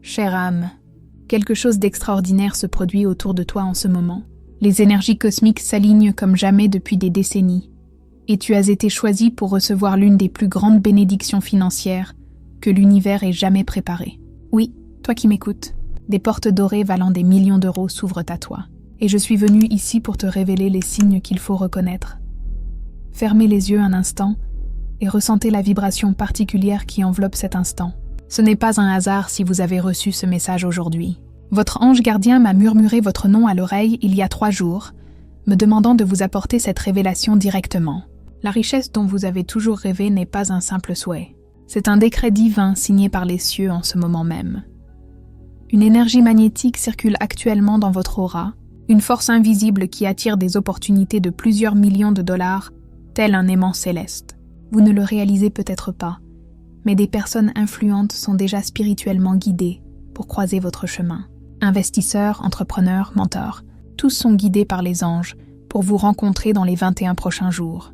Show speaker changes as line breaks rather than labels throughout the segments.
Chère âme, quelque chose d'extraordinaire se produit autour de toi en ce moment. Les énergies cosmiques s'alignent comme jamais depuis des décennies, et tu as été choisi pour recevoir l'une des plus grandes bénédictions financières que l'univers ait jamais préparées. Oui, toi qui m'écoutes, des portes dorées valant des millions d'euros s'ouvrent à toi, et je suis venu ici pour te révéler les signes qu'il faut reconnaître. Fermez les yeux un instant et ressentez la vibration particulière qui enveloppe cet instant. Ce n'est pas un hasard si vous avez reçu ce message aujourd'hui. Votre ange gardien m'a murmuré votre nom à l'oreille il y a 3 jours, me demandant de vous apporter cette révélation directement. La richesse dont vous avez toujours rêvé n'est pas un simple souhait. C'est un décret divin signé par les cieux en ce moment même. Une énergie magnétique circule actuellement dans votre aura, une force invisible qui attire des opportunités de plusieurs millions de dollars, tel un aimant céleste. Vous ne le réalisez peut-être pas, mais des personnes influentes sont déjà spirituellement guidées pour croiser votre chemin. Investisseurs, entrepreneurs, mentors, tous sont guidés par les anges pour vous rencontrer dans les 21 prochains jours.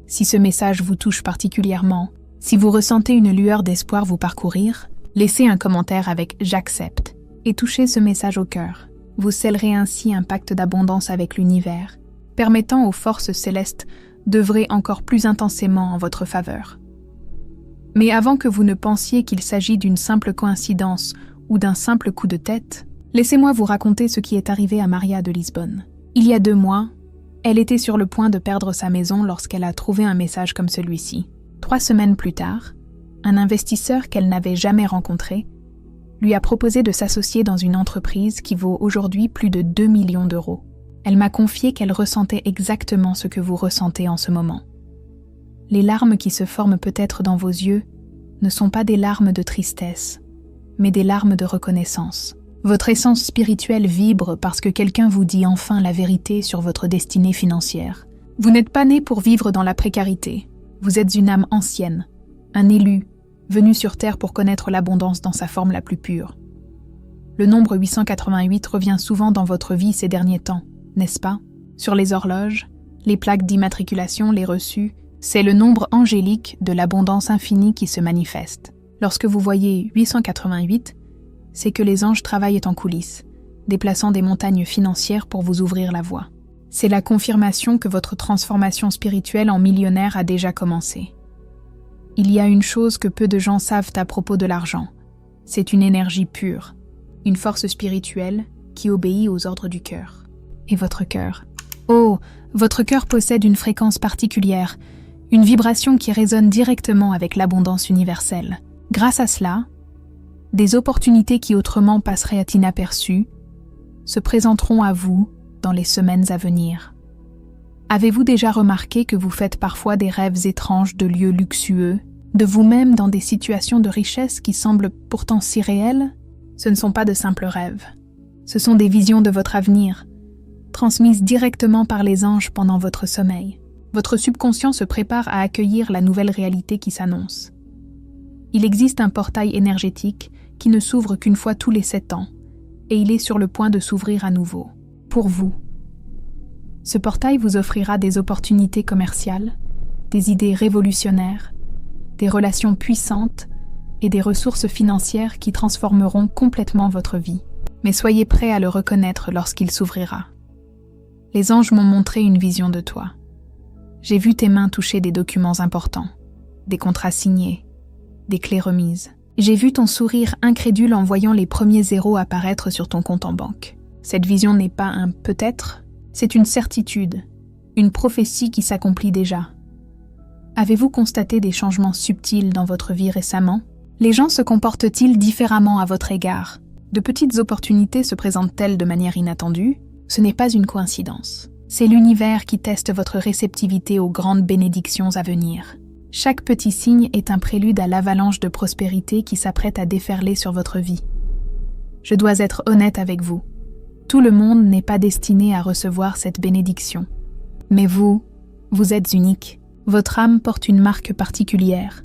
Si ce message vous touche particulièrement, si vous ressentez une lueur d'espoir vous parcourir, laissez un commentaire avec « J'accepte » et touchez ce message au cœur. Vous scellerez ainsi un pacte d'abondance avec l'univers, permettant aux forces célestes d'œuvrer encore plus intensément en votre faveur. Mais avant que vous ne pensiez qu'il s'agit d'une simple coïncidence ou d'un simple coup de tête, laissez-moi vous raconter ce qui est arrivé à Maria de Lisbonne. Il y a 2 mois, elle était sur le point de perdre sa maison lorsqu'elle a trouvé un message comme celui-ci. 3 semaines plus tard, un investisseur qu'elle n'avait jamais rencontré lui a proposé de s'associer dans une entreprise qui vaut aujourd'hui plus de 2 millions d'euros. Elle m'a confié qu'elle ressentait exactement ce que vous ressentez en ce moment. Les larmes qui se forment peut-être dans vos yeux ne sont pas des larmes de tristesse, mais des larmes de reconnaissance. Votre essence spirituelle vibre parce que quelqu'un vous dit enfin la vérité sur votre destinée financière. Vous n'êtes pas né pour vivre dans la précarité. Vous êtes une âme ancienne, un élu, venu sur Terre pour connaître l'abondance dans sa forme la plus pure. Le nombre 888 revient souvent dans votre vie ces derniers temps, n'est-ce pas? Sur les horloges, les plaques d'immatriculation, les reçus, c'est le nombre angélique de l'abondance infinie qui se manifeste. Lorsque vous voyez 888, c'est que les anges travaillent en coulisses, déplaçant des montagnes financières pour vous ouvrir la voie. C'est la confirmation que votre transformation spirituelle en millionnaire a déjà commencé. Il y a une chose que peu de gens savent à propos de l'argent. C'est une énergie pure, une force spirituelle qui obéit aux ordres du cœur. Et votre cœur? Oh, votre cœur possède une fréquence particulière, une vibration qui résonne directement avec l'abondance universelle. Grâce à cela, des opportunités qui autrement passeraient inaperçues se présenteront à vous dans les semaines à venir. Avez-vous déjà remarqué que vous faites parfois des rêves étranges de lieux luxueux, de vous-même dans des situations de richesse qui semblent pourtant si réelles? Ce ne sont pas de simples rêves. Ce sont des visions de votre avenir, transmises directement par les anges pendant votre sommeil. Votre subconscient se prépare à accueillir la nouvelle réalité qui s'annonce. Il existe un portail énergétique qui ne s'ouvre qu'une fois tous les 7 ans, et il est sur le point de s'ouvrir à nouveau, pour vous. Ce portail vous offrira des opportunités commerciales, des idées révolutionnaires, des relations puissantes et des ressources financières qui transformeront complètement votre vie. Mais soyez prêts à le reconnaître lorsqu'il s'ouvrira. Les anges m'ont montré une vision de toi. J'ai vu tes mains toucher des documents importants, des contrats signés, des clés remises. J'ai vu ton sourire incrédule en voyant les premiers zéros apparaître sur ton compte en banque. Cette vision n'est pas un peut-être, c'est une certitude, une prophétie qui s'accomplit déjà. Avez-vous constaté des changements subtils dans votre vie récemment? Les gens se comportent-ils différemment à votre égard? De petites opportunités se présentent-elles de manière inattendue? Ce n'est pas une coïncidence. C'est l'univers qui teste votre réceptivité aux grandes bénédictions à venir. Chaque petit signe est un prélude à l'avalanche de prospérité qui s'apprête à déferler sur votre vie. Je dois être honnête avec vous. Tout le monde n'est pas destiné à recevoir cette bénédiction. Mais vous êtes unique. Votre âme porte une marque particulière,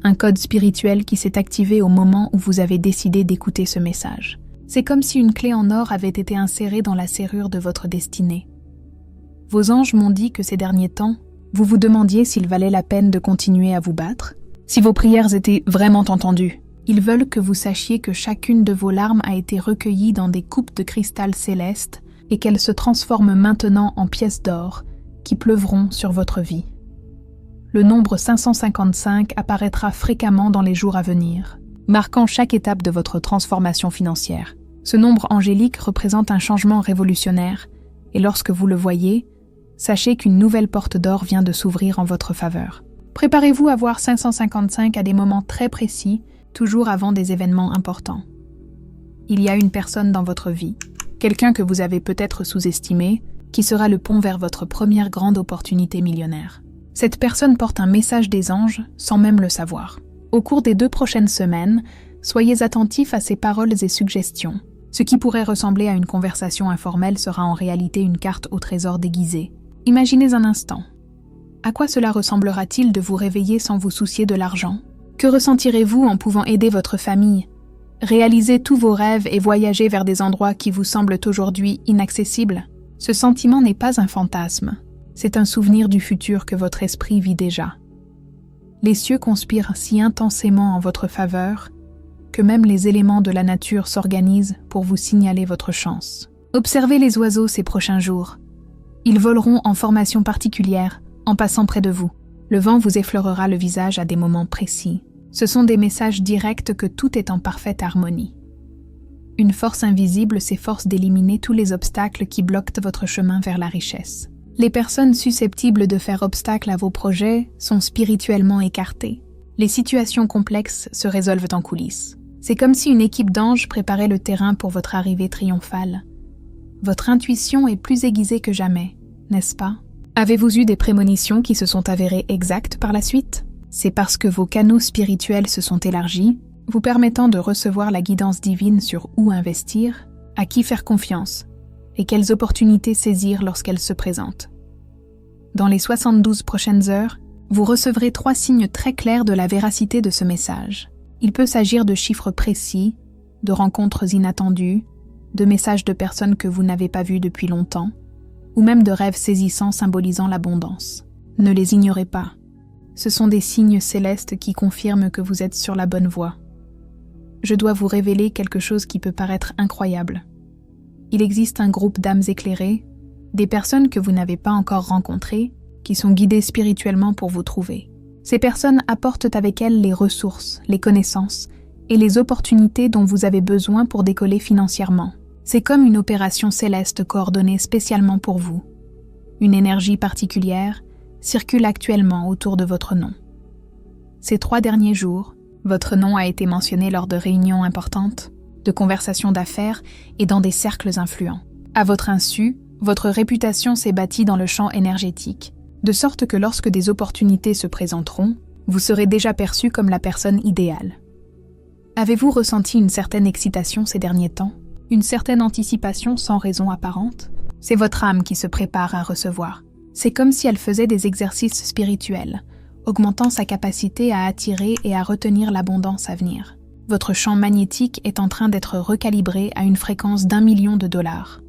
un code spirituel qui s'est activé au moment où vous avez décidé d'écouter ce message. C'est comme si une clé en or avait été insérée dans la serrure de votre destinée. Vos anges m'ont dit que ces derniers temps, vous vous demandiez s'il valait la peine de continuer à vous battre, si vos prières étaient vraiment entendues. Ils veulent que vous sachiez que chacune de vos larmes a été recueillie dans des coupes de cristal céleste et qu'elles se transforment maintenant en pièces d'or qui pleuvront sur votre vie. Le nombre 555 apparaîtra fréquemment dans les jours à venir, marquant chaque étape de votre transformation financière. Ce nombre angélique représente un changement révolutionnaire et lorsque vous le voyez, sachez qu'une nouvelle porte d'or vient de s'ouvrir en votre faveur. Préparez-vous à voir 555 à des moments très précis, toujours avant des événements importants. Il y a une personne dans votre vie, quelqu'un que vous avez peut-être sous-estimé, qui sera le pont vers votre première grande opportunité millionnaire. Cette personne porte un message des anges sans même le savoir. Au cours des 2 prochaines semaines, soyez attentifs à ses paroles et suggestions. Ce qui pourrait ressembler à une conversation informelle sera en réalité une carte au trésor déguisée. Imaginez un instant. À quoi cela ressemblera-t-il de vous réveiller sans vous soucier de l'argent ? Que ressentirez-vous en pouvant aider votre famille, réaliser tous vos rêves et voyager vers des endroits qui vous semblent aujourd'hui inaccessibles ? Ce sentiment n'est pas un fantasme, c'est un souvenir du futur que votre esprit vit déjà. Les cieux conspirent si intensément en votre faveur que même les éléments de la nature s'organisent pour vous signaler votre chance. Observez les oiseaux ces prochains jours. Ils voleront en formation particulière, en passant près de vous. Le vent vous effleurera le visage à des moments précis. Ce sont des messages directs que tout est en parfaite harmonie. Une force invisible s'efforce d'éliminer tous les obstacles qui bloquent votre chemin vers la richesse. Les personnes susceptibles de faire obstacle à vos projets sont spirituellement écartées. Les situations complexes se résolvent en coulisses. C'est comme si une équipe d'anges préparait le terrain pour votre arrivée triomphale. Votre intuition est plus aiguisée que jamais, n'est-ce pas ? Avez-vous eu des prémonitions qui se sont avérées exactes par la suite ? C'est parce que vos canaux spirituels se sont élargis, vous permettant de recevoir la guidance divine sur où investir, à qui faire confiance et quelles opportunités saisir lorsqu'elles se présentent. Dans les 72 prochaines heures, vous recevrez 3 signes très clairs de la véracité de ce message. Il peut s'agir de chiffres précis, de rencontres inattendues, de messages de personnes que vous n'avez pas vues depuis longtemps, ou même de rêves saisissants symbolisant l'abondance. Ne les ignorez pas. Ce sont des signes célestes qui confirment que vous êtes sur la bonne voie. Je dois vous révéler quelque chose qui peut paraître incroyable. Il existe un groupe d'âmes éclairées, des personnes que vous n'avez pas encore rencontrées, qui sont guidées spirituellement pour vous trouver. Ces personnes apportent avec elles les ressources, les connaissances et les opportunités dont vous avez besoin pour décoller financièrement. C'est comme une opération céleste coordonnée spécialement pour vous. Une énergie particulière circule actuellement autour de votre nom. Ces 3 derniers jours, votre nom a été mentionné lors de réunions importantes, de conversations d'affaires et dans des cercles influents. À votre insu, votre réputation s'est bâtie dans le champ énergétique, de sorte que lorsque des opportunités se présenteront, vous serez déjà perçu comme la personne idéale. Avez-vous ressenti une certaine excitation ces derniers temps ? Une certaine anticipation sans raison apparente ? C'est votre âme qui se prépare à recevoir. C'est comme si elle faisait des exercices spirituels, augmentant sa capacité à attirer et à retenir l'abondance à venir. Votre champ magnétique est en train d'être recalibré à une fréquence d'1 million de dollars.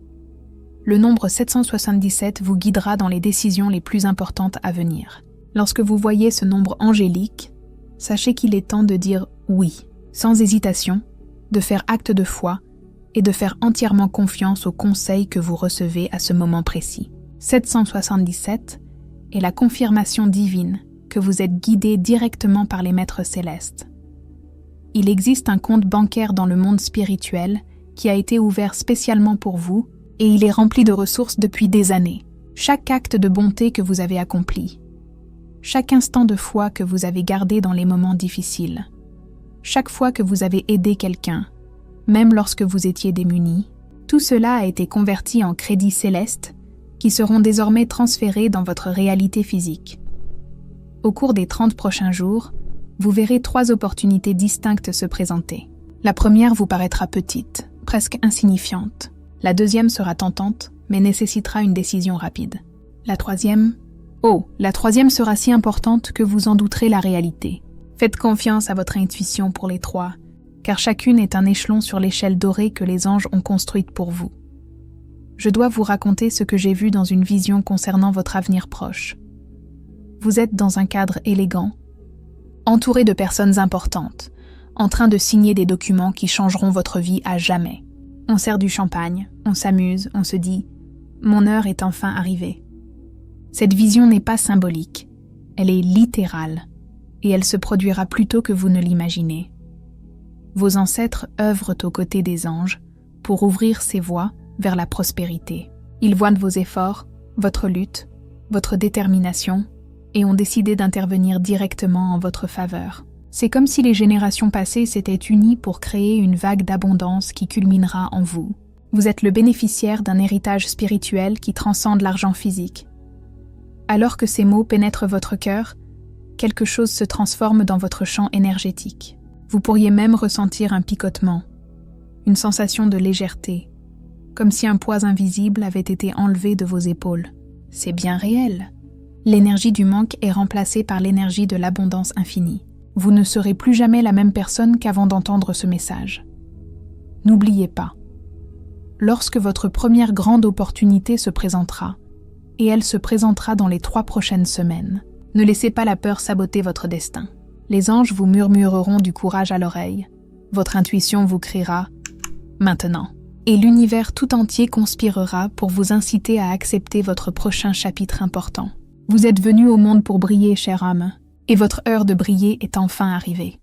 Le nombre 777 vous guidera dans les décisions les plus importantes à venir. Lorsque vous voyez ce nombre angélique, sachez qu'il est temps de dire oui, sans hésitation, de faire acte de foi et de faire entièrement confiance aux conseils que vous recevez à ce moment précis. 777 est la confirmation divine que vous êtes guidé directement par les maîtres célestes. Il existe un compte bancaire dans le monde spirituel qui a été ouvert spécialement pour vous et il est rempli de ressources depuis des années. Chaque acte de bonté que vous avez accompli, chaque instant de foi que vous avez gardé dans les moments difficiles, chaque fois que vous avez aidé quelqu'un, même lorsque vous étiez démuni, tout cela a été converti en crédits célestes qui seront désormais transférés dans votre réalité physique. Au cours des 30 prochains jours, vous verrez 3 opportunités distinctes se présenter. La première vous paraîtra petite, presque insignifiante. La deuxième sera tentante, mais nécessitera une décision rapide. La troisième sera si importante que vous en douterez la réalité. Faites confiance à votre intuition pour les 3, car chacune est un échelon sur l'échelle dorée que les anges ont construite pour vous. Je dois vous raconter ce que j'ai vu dans une vision concernant votre avenir proche. Vous êtes dans un cadre élégant, entouré de personnes importantes, en train de signer des documents qui changeront votre vie à jamais. On sert du champagne, on s'amuse, on se dit « Mon heure est enfin arrivée ». Cette vision n'est pas symbolique, elle est littérale, et elle se produira plus tôt que vous ne l'imaginez. Vos ancêtres œuvrent aux côtés des anges pour ouvrir ces voies vers la prospérité. Ils voient vos efforts, votre lutte, votre détermination, et ont décidé d'intervenir directement en votre faveur. C'est comme si les générations passées s'étaient unies pour créer une vague d'abondance qui culminera en vous. Vous êtes le bénéficiaire d'un héritage spirituel qui transcende l'argent physique. Alors que ces mots pénètrent votre cœur, quelque chose se transforme dans votre champ énergétique. Vous pourriez même ressentir un picotement, une sensation de légèreté, comme si un poids invisible avait été enlevé de vos épaules. C'est bien réel. L'énergie du manque est remplacée par l'énergie de l'abondance infinie. Vous ne serez plus jamais la même personne qu'avant d'entendre ce message. N'oubliez pas, lorsque votre première grande opportunité se présentera, et elle se présentera dans les 3 prochaines semaines, ne laissez pas la peur saboter votre destin. Les anges vous murmureront du courage à l'oreille. Votre intuition vous criera « Maintenant ». Et l'univers tout entier conspirera pour vous inciter à accepter votre prochain chapitre important. Vous êtes venu au monde pour briller, chère âme, et votre heure de briller est enfin arrivée.